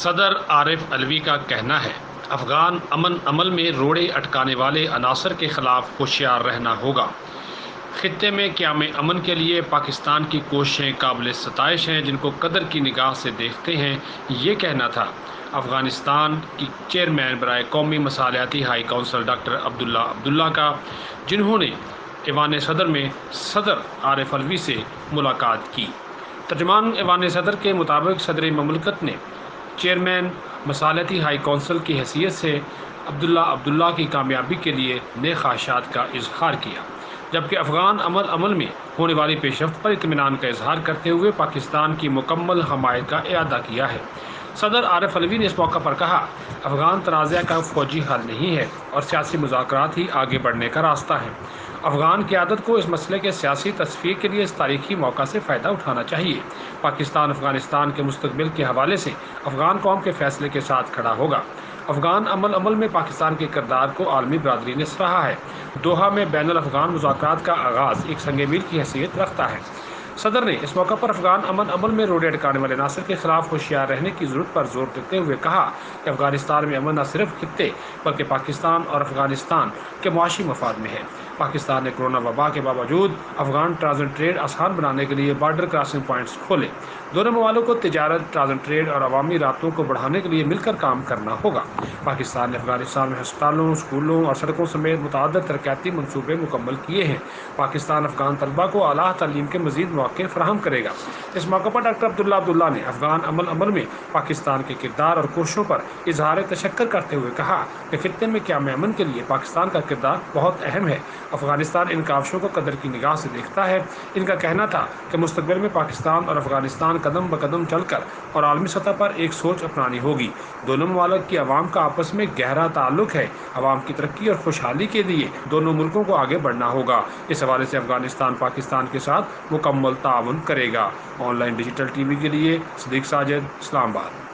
صدر عارف علوی کا کہنا ہے افغان امن عمل میں روڑے اٹکانے والے عناصر کے خلاف ہوشیار رہنا ہوگا۔ خطے میں قیام امن کے لیے پاکستان کی کوششیں قابل ستائش ہیں، جن کو قدر کی نگاہ سے دیکھتے ہیں۔ یہ کہنا تھا افغانستان کی چیئرمین برائے قومی مصالحتی ہائی کونسل ڈاکٹر عبداللہ کا، جنہوں نے ایوان صدر میں صدر عارف علوی سے ملاقات کی۔ ترجمان ایوان صدر کے مطابق صدر مملکت نے چیئرمین مصالحتی ہائی کونسل کی حیثیت سے عبداللہ کی کامیابی کے لیے نیک خواہشات کا اظہار کیا، جبکہ افغان عمل میں ہونے والی پیش رفت پر اطمینان کا اظہار کرتے ہوئے پاکستان کی مکمل حمایت کا اعادہ کیا ہے۔ صدر عارف علوی نے اس موقع پر کہا، افغان تنازع کا فوجی حل نہیں ہے اور سیاسی مذاکرات ہی آگے بڑھنے کا راستہ ہے۔ افغان قیادت کو اس مسئلے کے سیاسی تصفیے کے لیے اس تاریخی موقع سے فائدہ اٹھانا چاہیے۔ پاکستان افغانستان کے مستقبل کے حوالے سے افغان قوم کے فیصلے کے ساتھ کھڑا ہوگا۔ افغان عمل میں پاکستان کے کردار کو عالمی برادری نے سراہا ہے۔ دوحہ میں بین الافغان مذاکرات کا آغاز ایک سنگ میل کی حیثیت رکھتا ہے۔ صدر نے اس موقع پر افغان عمل میں روڑے اٹکانے والے عناصر کے خلاف ہوشیار رہنے کی ضرورت پر زور دیتے ہوئے کہا کہ افغانستان میں امن نہ صرف خطے بلکہ پاکستان اور افغانستان کے معاشی مفاد میں ہے۔ پاکستان نے کورونا وبا کے باوجود افغان ٹرانزٹ ٹریڈ آسان بنانے کے لیے بارڈر کراسنگ پوائنٹس کھولے۔ دونوں ممالک کو تجارت، ٹرانزٹ ٹریڈ اور عوامی رابطوں کو بڑھانے کے لیے مل کر کام کرنا ہوگا۔ پاکستان نے افغانستان میں ہسپتالوں، اسکولوں اور سڑکوں سمیت متعدد ترقیاتی منصوبے مکمل کیے ہیں۔ پاکستان افغان طلباء کو اعلیٰ تعلیم کے مزید مواقع فراہم کرے گا۔ اس موقع پر ڈاکٹر عبداللہ نے افغان عمل میں پاکستان کے کردار اور کوششوں پر اظہار تشکر کرتے ہوئے کہا کہ خطے میں قیام امن کے لیے پاکستان کا کردار بہت اہم ہے۔ افغانستان ان کاوشوں کو قدر کی نگاہ سے دیکھتا ہے۔ ان کا کہنا تھا کہ مستقبل میں پاکستان اور افغانستان قدم بقدم چل کر اور عالمی سطح پر ایک سوچ اپنانی ہوگی۔ دونوں ممالک کی عوام کا آپس میں گہرا تعلق ہے۔ عوام کی ترقی اور خوشحالی کے لیے دونوں ملکوں کو آگے بڑھنا ہوگا۔ اس حوالے سے افغانستان پاکستان کے ساتھ مکمل تعاون کرے گا۔ Online digital TV کے لیے صدیق ساجد، اسلام آباد۔